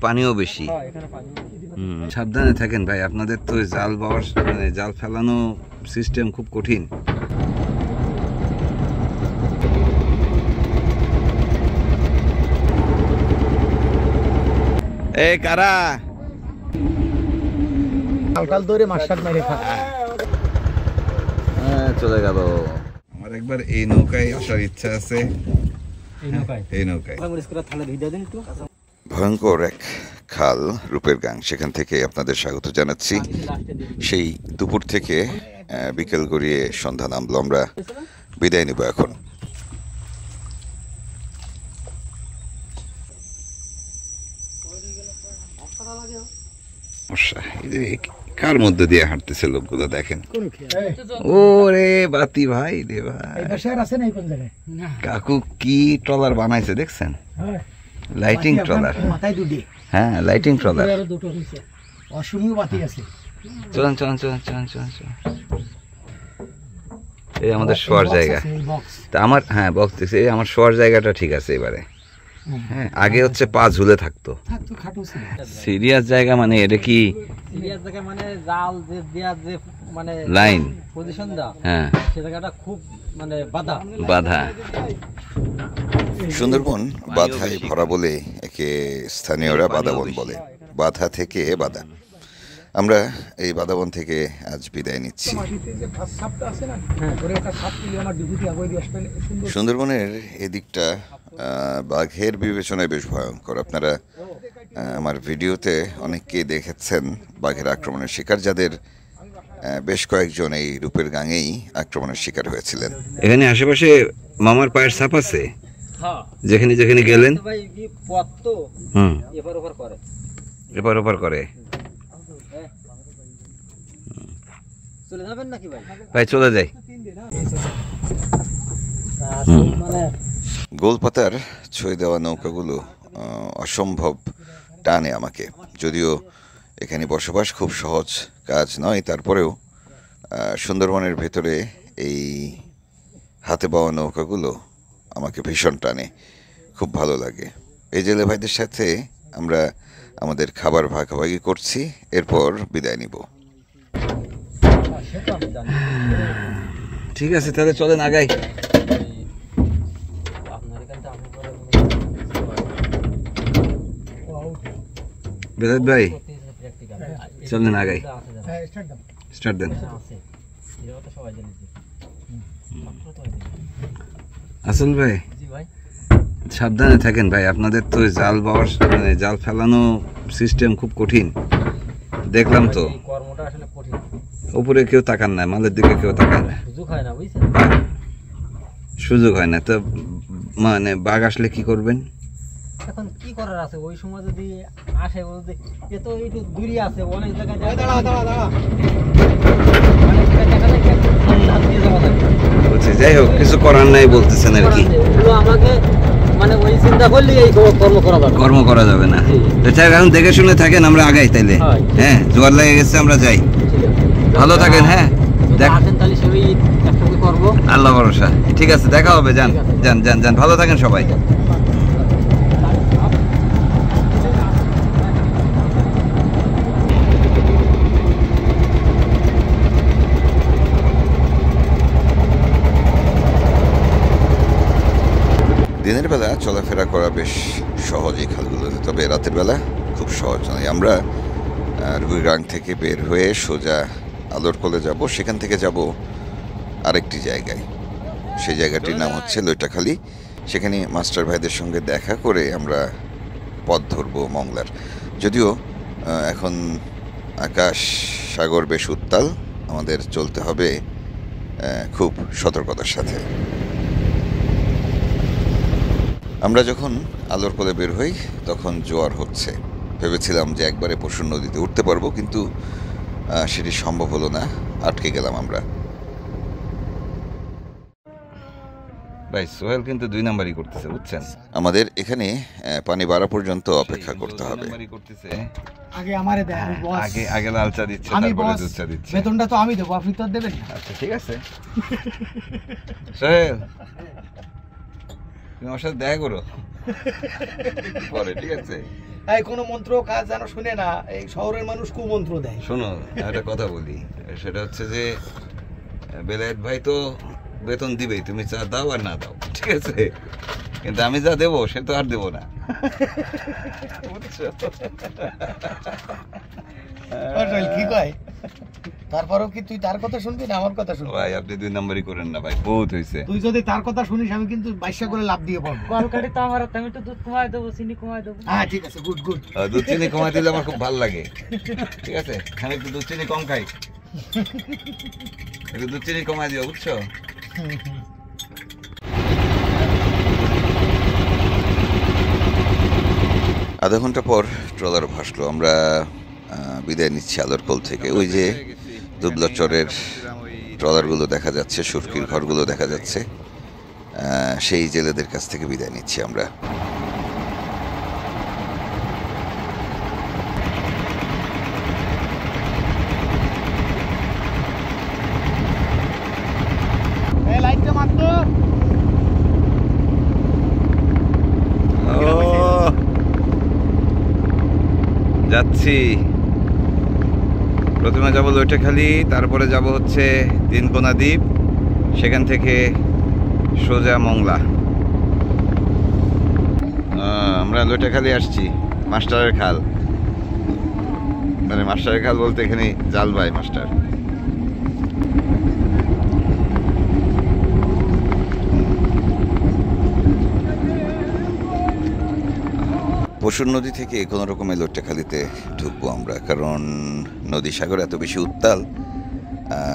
পানিও বেশি। সাবধানে থাকেন ভাই, আপনাদের তো জাল বাওয়ার মানে জাল ফেলানো সিস্টেম খুব কঠিন। এই কারা কালকাল ধরে মাছটাক মেরে খা। চলে গেল। আমার একবার এই নৌকায় আসার ইচ্ছা আছে। এই নৌকায় ভয়ঙ্কর এক খাল রূপের গাং, সেখান থেকে আপনাদের স্বাগত জানাচ্ছি। সেই দুপুর থেকে বিকেল গড়িয়ে সন্ধ্যা নামলো, আমরা বিদায় নেব এখন। কার মধ্যে দিয়ে হাঁটতেছে লোকগুলো দেখেন। ওরে বাতি ভাই রে ভাই, কাকু কি ট্রলার বানাইছে দেখছেন? Lighting trawler. হ্যাঁ লাইটিং ট্রলার। চলেন চলেন চলেন চলেন চলেন চলেন। এই আমাদের শোয়ার জায়গা। তা আমার হ্যাঁ বক্স দেখছি, এই আমার শোয়ার জায়গাটা ঠিক আছে এবারে। হ্যাঁ আগে হচ্ছে পা ঝুলে থাকতো। সিরিয়াস জায়গা মানে এটা কি? সিরিয়াস জায়গা মানে জাল যে দেয়া যে মানে লাইন পজিশন দাও, হ্যাঁ সেই জায়গাটা খুব মানে বাধা বাধা। সুন্দরবন বাধায় ভরা বলে একে স্থানীয়রা বাদাবন বলে। বাধা থেকে বাধা। আমরা এই বাদাবন থেকে আজ বিদায় নিচ্ছি। সুন্দরবনের এদিকটা বাঘের বিবেচনায় বেশ ভয়ঙ্কর। আপনারা আমার ভিডিওতে অনেককেই দেখেছেন বাঘের আক্রমণের শিকার, যাদের বেশ কয়েকজন এই রূপের গাঙেই আক্রমণের শিকার হয়েছিলেন। এখানে আশেপাশে মামার পায়ের ছাপ আছে, যেখানে যেখানে গেলেন এপার ওপার করে। ভাই চলে যাই। গোলপাতার ছুঁয়ে দেওয়া নৌকাগুলো অসম্ভব টানে আমাকে। যদিও এখানে বসবাস খুব সহজ কাজ নয়, তারপরেও সুন্দরবনের ভেতরে এই হাতে পাওয়া নৌকাগুলো আমাকে ভীষণ টানে, খুব ভালো লাগে। এই জেলে ভাইদের সাথে আমরা আমাদের খাবার ভাগাভাগি করছি, এরপর বিদায় নিব। ঠিক আছে তাহলে চলেন আগাই। বেলাত ভাই চলেন আগাই, স্টার্ট দেন। আসল ভাই সাবধানে থাকেন ভাই, আপনাদের তো জাল বাওয়ার মানে জাল ফেলানো সিস্টেম খুব কঠিন দেখলাম তো। উপরে কেউ তাকান না, মালের দিকে কেউ তাকায় না, সুযোগ হয় না। তো মানে বাঘ আসলে কি করবেন? এখন কি করার আছে, ওই সময় যদি আসে এ তো একটু দূরে আছে, অনেক জায়গায় বলছি যাই হোক কিছু করার নাই বলতেছেন আর কি। আমাকে মানে ওই চিন্তা করলে এই কর্ম করা যাবে না। এখন দেখে শুনে থাকেন, আমরা আগাই তাইলে। হ্যাঁ জোয়ার লেগে গেছে, আমরা যাই। ভালো থাকেন। হ্যাঁ আল্লাহ ভরসা। ঠিক আছে দেখা হবে, যান যান যান যান, ভালো থাকেন সবাই। দিনের বেলা চলাফেরা করা বেশ সহজ এই খালগুলোতে, তবে রাতের বেলা খুব সহজ নয়। আমরা রুইগাং থেকে বের হয়ে সোজা আলোরকোলে যাব, সেখান থেকে যাব আরেকটি জায়গায়। সেই জায়গাটির নাম হচ্ছে লইটাখালী। সেখানে মাস্টার ভাইদের সঙ্গে দেখা করে আমরা পথ ধরব মংলার। যদিও এখন আকাশ সাগর বেশ উত্তাল, আমাদের চলতে হবে খুব সতর্কতার সাথে। আমরা যখন আলোরকোলে বের হই তখন জোয়ার হচ্ছে। ভেবেছিলাম যে একবারে পশুর নদীতে উঠতে পারবো, কিন্তু সেটি সম্ভব হলো না, আটকে গেলাম আমরা। ভাই সোহেল কিন্তু 2 নাম্বারই করতেছে, বুঝছেন? আমাদের এখানে পানি বাড়া পর্যন্ত অপেক্ষা করতে হবে। আগে আমারে দেন বস, আগে লাল চা দিচ্ছে, তারপরে দুধ চা দিচ্ছে। বেতনটা তো আমি দেব, আপনি তো দেবেন। আচ্ছা ঠিক আছে সোহেল, তুমি আমার সাথে দেখা করো। পরে ঠিক আছে। এই কোনো মন্ত্র কাজ যেন শুনে না, এই শহরের মানুষ কুমন্ত্র দেয়। শোনো একটা কথা বলি, সেটা হচ্ছে যে বেলায়েত ভাই তো বেতন দিবেই, তুমি চা দাও আর না দাও, ঠিক আছে, কিন্তু আমি যা দেবো সে তো আর দেবো না, বুঝছো? কি কয়? তারপরেও কি তুই তার কথা শুনবি না আমার কথা শুনবি? ভাই আপনি 2 নম্বরই করেন না ভাই, বহুত হয়েছে। তুই যদি তার কথা শুনিস আমি কিন্তু 22 করে লাভ দিয়ে পাবো। কলকাটি তো আমার হাতে, আমি একটু দুধ কমাই দেবো, চিনি কমাই দেবো। হ্যাঁ ঠিক আছে, গুড গুড। দুধ চিনি কমাই দিলে আমার খুব ভালো লাগে, ঠিক আছে, আমি একটু দুধ চিনি কম খাই, একটু দুধ চিনি কমাই দিও, বুঝছো? আধা ঘন্টা পর ট্রলার ভাসলো, আমরা বিদায় নিচ্ছি আলোরকোল থেকে। ওই যে দুবলাচরের ট্রলারগুলো দেখা যাচ্ছে, সুরকির ঘরগুলো দেখা যাচ্ছে, সেই জেলেদের কাছ থেকে বিদায় নিচ্ছি আমরা। লাইটটা মারতো। যাচ্ছি, প্রথমে যাব লইটাখালি, তারপরে যাব হচ্ছে তিনকোনা দ্বীপ, সেখান থেকে সোজা মংলা। আমরা লইটাখালি আসছি, মাস্টারের খাল, মানে মাস্টারের খাল বলতে এখানে জালবাই মাস্টার। পশুর নদী থেকে কোনো রকমের লইটাখালিতে ঢুকবো আমরা, কারণ নদী সাগর এত বেশি উত্তাল,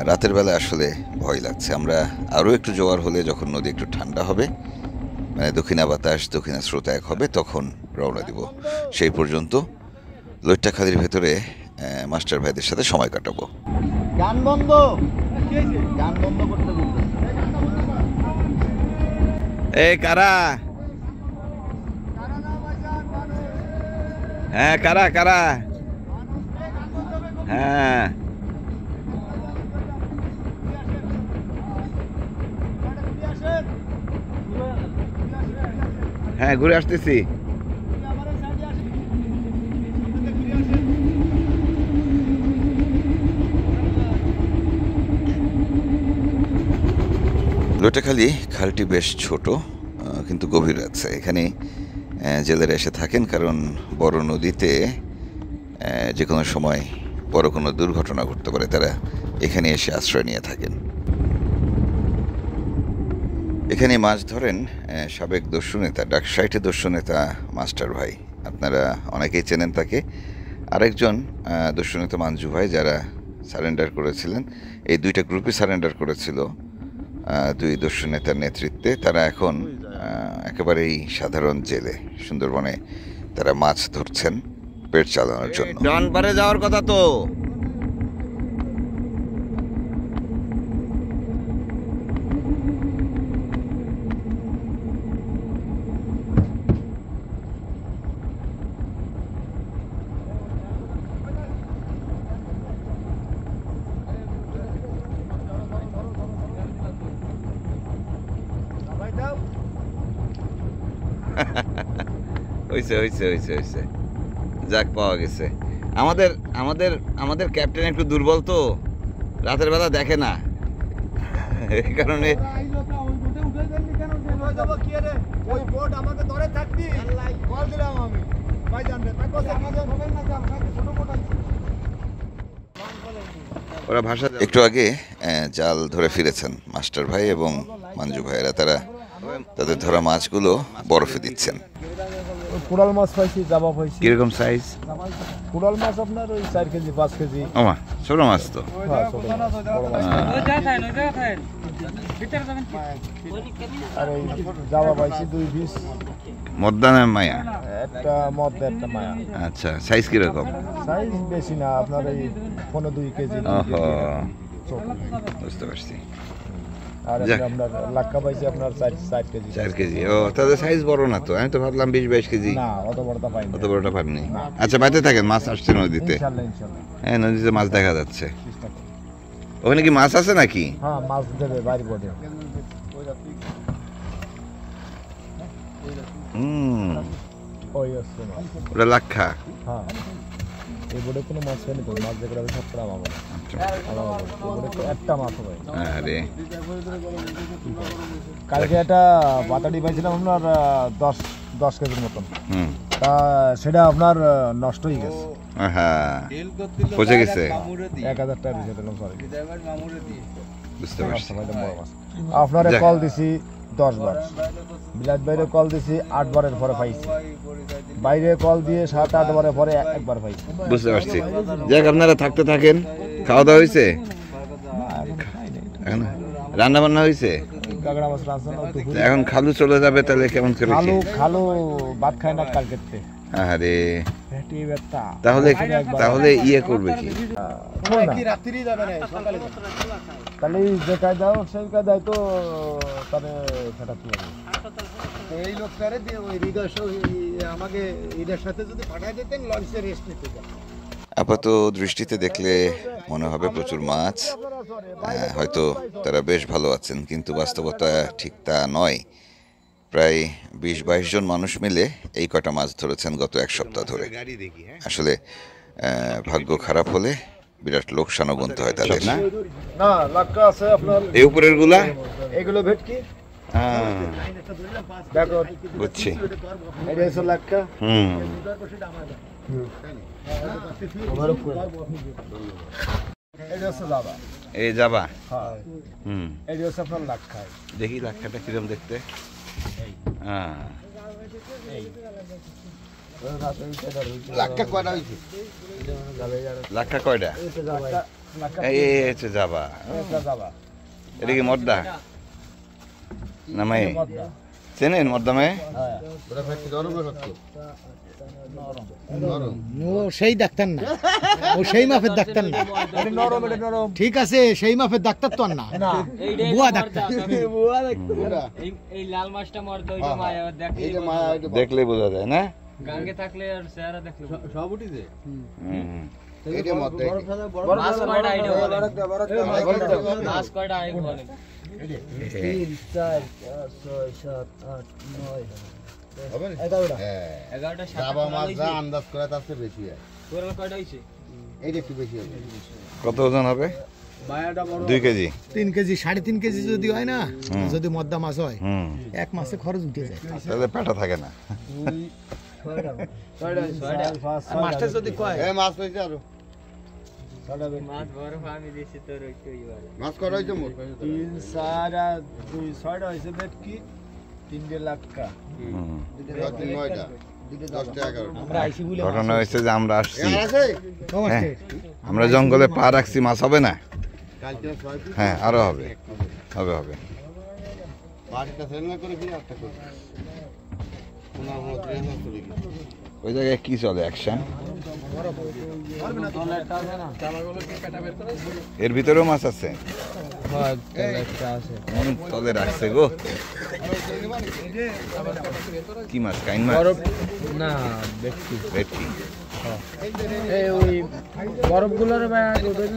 রাতের বেলা আসলে ভয় লাগছে। আমরা আরও একটু জোয়ার হলে, যখন নদী একটু ঠান্ডা হবে, মানে দক্ষিণা বাতাস দক্ষিণা স্রোত এক হবে, তখন রওনা দিব। সেই পর্যন্ত লইটাখালির ভেতরে মাস্টার ভাইদের সাথে সময় কাটাবো। গান বন্ধ, গান বন্ধ করতে বলতে। এই কারা? হ্যাঁ কারা কারা? হ্যাঁ হ্যাঁ ঘুরে আসতেছি। লইটাখালি খালটি বেশ ছোট, কিন্তু গভীর আছে। এখানে জেলেরা এসে থাকেন, কারণ বড় নদীতে যে কোনো সময় বড় কোনো দুর্ঘটনা ঘটতে পারে, তারা এখানে এসে আশ্রয় নিয়ে থাকেন। এখানে মাছ ধরেন সাবেক দস্যু নেতা, ডাকসাইটে দস্যু নেতা মাস্টার ভাই, আপনারা অনেকেই চেনেন তাকে। আরেকজন দস্যু নেতা মাঞ্জু ভাই, যারা সারেন্ডার করেছিলেন, এই দুইটা গ্রুপই সারেন্ডার করেছিল 2 দস্যু নেতার নেতৃত্বে। তারা এখন একেবারেই সাধারণ জেলে, সুন্দরবনে তারা মাছ ধরছেন পেট চালানোর জন্য। ডান পারে যাওয়ার কথা তো। হইছে হইছে হইছে হইছে, যাক পাওয়া গেছে। আমাদের আমাদের আমাদের ক্যাপ্টেন একটু দুর্বল তো, রাতের বেলা দেখে না, এই কারণে। ওরা ভাষা একটু আগে জাল ধরে ফিরেছেন মাস্টার ভাই এবং মাঞ্জু ভাইয়েরা, তারা তাদের ধরা মাছগুলো বরফে দিচ্ছেন। কুড়াল মাছ পাইছি, জাবা পাইছি। কিরকম সাইজ? কুড়াল মাছ আপনার ওই 4 কেজি 5 কেজি। ওমা ছোট মাছ তো। হ্যাঁ, ছোট মাছ, বড় মাছ। আর ওই জাবা পাইছি 2 পিস। মদ্দানা মায়া? একটা মদ, একটা মায়া। আচ্ছা, সাইজ কিরকম? সাইজ বেশি না, আপনার এই 15-2 কেজি। ওহো, বুঝতে পারছি। আর আপনার লাক্কা পাইছি আপনার 4 কেজি। 4 কেজি। ও তাহলে সাইজ বড় না তো, আমি তো ভাবলাম 20-22 কেজি। না, অত বড়টা পাইনি। অত বড়টা পাইনি। আচ্ছা, বাইতে থাকেন, মাছ আসছে নদীতে। ইনশাআল্লাহ ইনশাআল্লাহ। হ্যাঁ, নদীতে মাছ দেখা যাচ্ছে। চেষ্টা করব। ওখানে কি মাছ আছে নাকি? হ্যাঁ, মাছ দেবে বাড়ি পড়ে। ওই আসছে মাছ। ওটা লাক্ষা। হ্যাঁ এই বোর্ডে কোনো মাছ হয়নি তো, মাছ যেগুলো আমি সব পড়া মামা একটা মাছ হবে। আরে কালকে একটা বাতাড়ি পাইছিলাম আপনার 10 কেজির মতন, হুম, তা সেটা আপনার নষ্ট হয়ে গেছে। হ্যাঁ পচে গেছে। 1000 টাকা দিয়েছে দিলাম, সরি বুঝতে পারছি। বড় মাছ। আপনারে যাক। কল দিছি 10 বার, বিলাত বাইরে কল দিছি 8 বারের পরে পাইছি, বাইরে কল দিয়ে 7-8 বারের পরে একবার পাইছি। বুঝতে পারছি। যাক আপনারা থাকতে থাকেন। খাওয়া দাওয়া হয়েছে? এখন রান্না বান্না হয়েছে? কাঁকড়া মাছ রান্না না দুপুরে। এখন খালু চলে যাবে তাহলে কেমন করে কি? খালু ভাত খায় না কালকেতে, আরে পেটি ব্যথা। তাহলে ইয়ে করবে কি? রাত্রি যাবে না সকালে যাবে। তাহলে যে কায়দাও সেই কায়দায় তো তাহলে সেটা কি হবে? তো এই লোকটারে দিয়ে ওই হৃদয় আমাকে এদের সাথে যদি পাঠায় দিতেন লঞ্চে রেস্ট নিতে যায়। আপাত দৃষ্টিতে দেখলে মনে হবে প্রচুর মাছ, হয়তো তারা বেশ ভালো আছেন, কিন্তু বাস্তবতা ঠিক তা নয়। প্রায় 20-22 জন মানুষ মিলে এই কটা মাছ ধরেছেন গত 1 সপ্তাহ ধরে। আসলে ভাগ্য খারাপ হলে বিরাট লোকসানও গুনতে হয় তাদের, না? না লাক্কা আছে আপনার, এই উপরের গুলা এগুলো ভেটকি দেখো, বুঝছি। এটা হচ্ছে লাক্কা। এটা হচ্ছে জাবা। এই যাবা। হ্যাঁ হুম, এটা হচ্ছে আপনার লাক্কা। দেখি লাক্ষাটা কিরম দেখতে। হ্যাঁ, লাখটা কয়টা হয়েছে? লাক্ষা কয়টা? এই হচ্ছে যাবা। এটা কি মদ্দা না মাই? চেনেন মদ্দা মাই? ও সেই ডাক্তার না, ও সেই মাপের ডাক্তার না। ঠিক আছে, সেই মাপের ডাক্তার তো আর না, বুয়া ডাক্তার। এই লাল মাছটা মরতে ওই যে মায়া দেখলে বোঝা যায় না? গাঙ্গে থাকলে আর চেহারা দেখলে সব উঠে যায়। মাছ কয়টা আইডিয়া বলেন? মাছ কয়টা আইডিয়া বলেন? 3, 4, 5, 6, 7, 8, 9 11টা জাবা মাছ যা আন্দাজ করে তার চেয়ে বেশি হয়। তোর কয়টা হইছে? এইটা একটু বেশি হবে। কত ওজন হবে? 2 কেজি। 3 কেজি 3.5 কেজি যদি হয় না, যদি মদ্দা মাছ হয়, হুম, এক মাসে খরচ উঠে যায়। তাহলে পেটা থাকে না। মাছটা যদি কয় এই মাছ হইছে আরো মাছ বড় আমি দিছি তোর ওই মাছ করা হইছে মোট 3, 4 আর 2, 6টা হয়েছে ভেটকি, 3 লাক্কা। হুম, 9টা 10টা 11টা। আমরা আইছি বলে ঘটনা হয়েছে যে আমরা আসছি, আছে হ্যাঁ, আমরা জঙ্গলে পা রাখছি, মাছ হবে না? কালকে 6 পিস হ্যাঁ, আরো হবে হবে হবে। পাঁচটা সেলনা করে কি একটা করে ওনার মধ্যে না চলে গেছে। ওই জায়গায় কি চলে অ্যাকশন? এর ভিতরেও মাছ আছে? তলে রাখছে গো। কি মাছ? কাইন মাছ না দেখছি ভেটকি। এই ওই বরফগুলোর ব্যাগ ওদের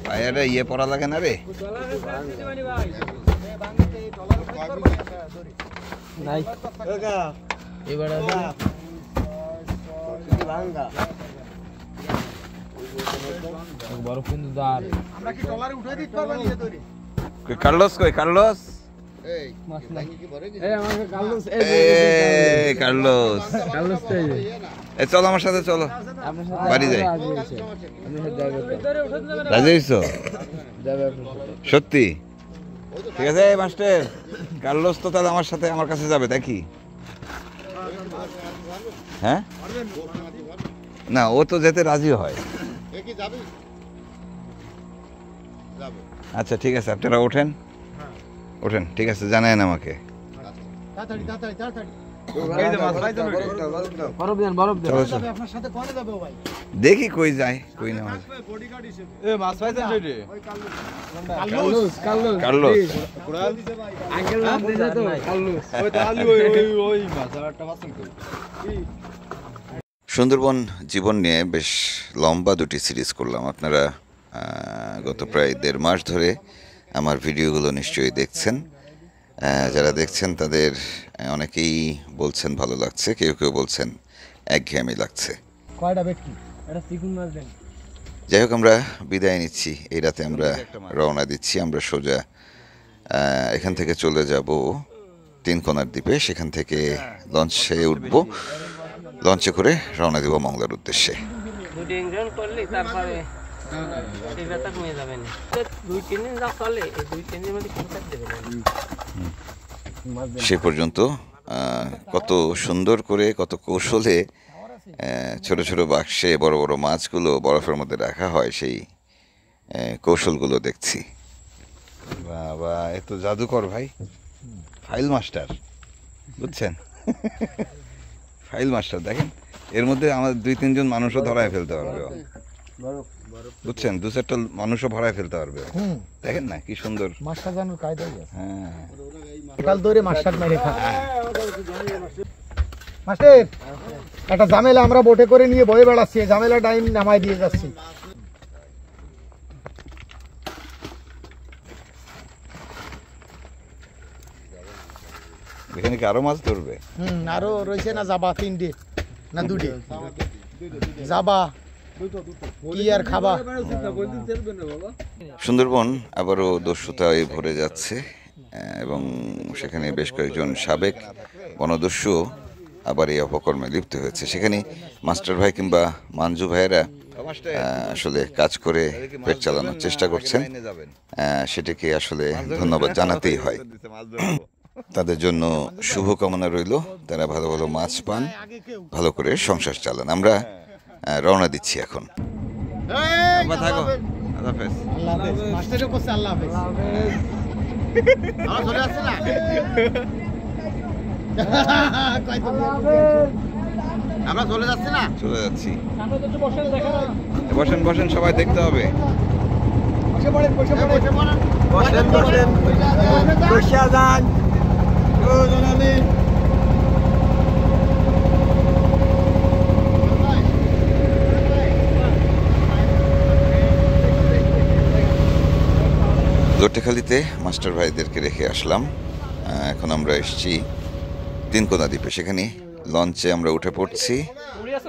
পায়েরা ইয়ে পড়া লাগে না রে? নাই এবারে বরফ কিন্তু দার আমরা কি টলারে উঠাই দিতে পারবা নিয়ে ধরে? কই কার্লোস? কই কার্লোস? এই মাছ কি বড় কি? এই আমাকে কার্লোস এই কার্লোস, কার্লোস তো এই চলো আমার সাথে, চলো আপনার সাথে বাড়ি যাই। আমি যাবে ভিতরে উঠে যাবে রাজি হইছো? যাবে সত্যি? ঠিক আছে এই মাস্টার, কার্লোস তো তাহলে আমার সাথে আমার কাছে যাবে তাই কি? হ্যাঁ, না ও তো যেতে রাজি হয়। এ কি যাবে? যাবে। আচ্ছা ঠিক আছে, আপনারা ওঠেন ওঠেন, ঠিক আছে, জানায়েন আমাকে। তাড়াতাড়ি তাড়াতাড়ি তাড়াতাড়ি বরফ দেন বরফ দেন চলো চলো, যাবে আপনার সাথে কোনে যাবে ও ভাই? দেখি কই যায় কই না। বডিগার্ড হিসেবে কার্লোস কার্লোস কার্লোস আঙ্কেল নাম দিছে তো কার্লোস সুন্দরবন জীবন নিয়ে বেশ লম্বা দুটি সিরিজ করলাম। আপনারা গত প্রায় 1.5 মাস ধরে আমার ভিডিওগুলো নিশ্চয়ই দেখছেন। যারা দেখছেন তাদের অনেকেই বলছেন ভালো লাগছে, কেউ কেউ বলছেন একঘেয়েমি লাগছে। কয়টা ভেটকি? এটা চিকুন মাছ দেন। যাই হোক, আমরা বিদায় নিচ্ছি। এই রাতে আমরা রওনা দিচ্ছি। আমরা সোজা এখান থেকে চলে যাব তিনকোনার দ্বীপে। সেখান থেকে লঞ্চে উঠবো, লঞ্চে করে রওনা দিব মংলার উদ্দেশ্যে। 2-3 জন করলে তারপরে এই ব্যথা কমে যাবে না। 2-3 দিন যা চলে, এই 2-3 দিনের মধ্যে কিছু করতে দেবে না। সে পর্যন্ত কত সুন্দর করে, কত কৌশলে ছোট ছোট বাক্সে বড় বড় মাছগুলো বরফের মধ্যে রাখা হয়, সেই কৌশলগুলো দেখছি। বাবা, এ তো জাদুকর ভাই, ফাইল মাস্টার, বুঝছেন? ফাইল মাস্টার দেখেন, এর মধ্যে আমাদের 2-3 জন মানুষও ধরায় ফেলতে পারবে, বুঝছেন? 2-4টা মানুষও ভরায় ফেলতে পারবে। দেখেন না কি সুন্দর মাছ সাজানোর কায়দাই আছে। হ্যাঁ, কাল ধরে মাছ শাক মেরে খা। মাস্টার, একটা ঝামেলা আমরা বোটে করে নিয়ে বয়ে বেড়াচ্ছি, ঝামেলা টাইম নামাই দিয়ে যাচ্ছি। এখানে কি আরো মাছ ধরবে? আরো রয়েছে না, যাবা 3টে না 2টে যাবা, কি আর খাবা। সুন্দরবন আবারও দস্যুতায় ভরে যাচ্ছে এবং সেখানে বেশ কয়েকজন সাবেক বনদস্যু আবার এই অপকর্মে লিপ্ত হয়েছে। সেখানে মাস্টার ভাই কিংবা মাঞ্জু ভাইয়েরা আসলে কাজ করে পেট চালানোর চেষ্টা করছেন। সেটাকে আসলে ধন্যবাদ জানাতেই হয়। তাদের জন্য শুভকামনা রইল, তারা ভালো ভালো মাছ পান, ভালো করে সংসার চালান। আমরা রওনা দিচ্ছি এখন। থাকো, আল্লাহ হাফেজ। মাস্টারও করছে আল্লাহ হাফেজ। চলে আসছে না, আমরা চলে যাচ্ছি না, চলে যাচ্ছি। বসেন বসেন, সবাই দেখতে হবে। বসে পড়েন, বসে পড়েন, বসেন বসেন, বসে যান। লটেখালিতে মাস্টার ভাইদেরকে রেখে আসলাম। এখন আমরা এসেছি তিনকোনা দ্বীপে। সেখানে লঞ্চে আমরা উঠে পড়ছি।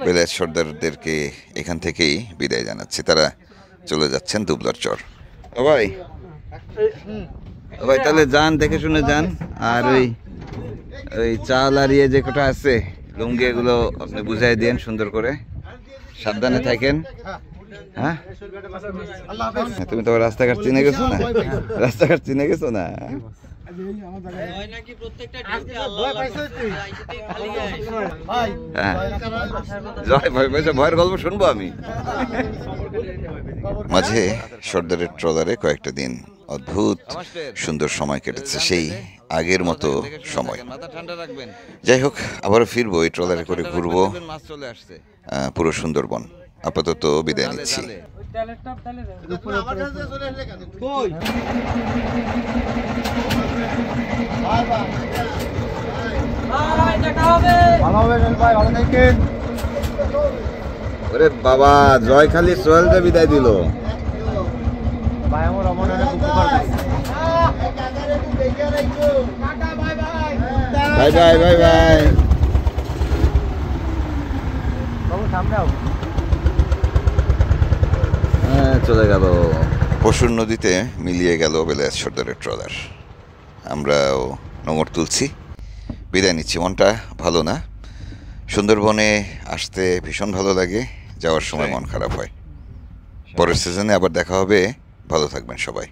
বেলায়েত সর্দারদেরকে এখান থেকেই বিদায় জানাচ্ছি। তারা চলে যাচ্ছেন দুবলার চর। ভাই ভাই, তাহলে যান, দেখে শুনে যান। আর ওই চাল আর ইয়ে যে কটা আছে, লুঙ্গি, এগুলো আপনি বুঝাই দেন সুন্দর করে। সাবধানে থাকেন। হ্যাঁ, তুমি তো রাস্তাঘাট চিনে গেছো না? রাস্তাঘাট চিনে গেছো না? জয় ভয় পয়সা, ভয়ের গল্প শুনবো আমি। মাঝে সর্দারের ট্রলারে কয়েকটা দিন অদ্ভুত সুন্দর সময় কেটেছে, সেই আগের মতো সময়। যাই হোক, আবারও ফিরবো, এই ট্রলারে করে ঘুরবো পুরো সুন্দরবন। আপাতত বিদায় নিচ্ছি। ওরে বাবা, জয় খালি সোহেলকে বিদায় দিল। Bye bye bye bye. চলে গেল। পশুর নদীতে মিলিয়ে গেল বেলায়েত সর্দারের ট্রলার। আমরাও নোঙর তুলছি, বিদায় নিচ্ছি। মনটা ভালো না। সুন্দরবনে আসতে ভীষণ ভালো লাগে, যাওয়ার সময় মন খারাপ হয়। পরের সিজনে আবার দেখা হবে। ভালো থাকবেন সবাই।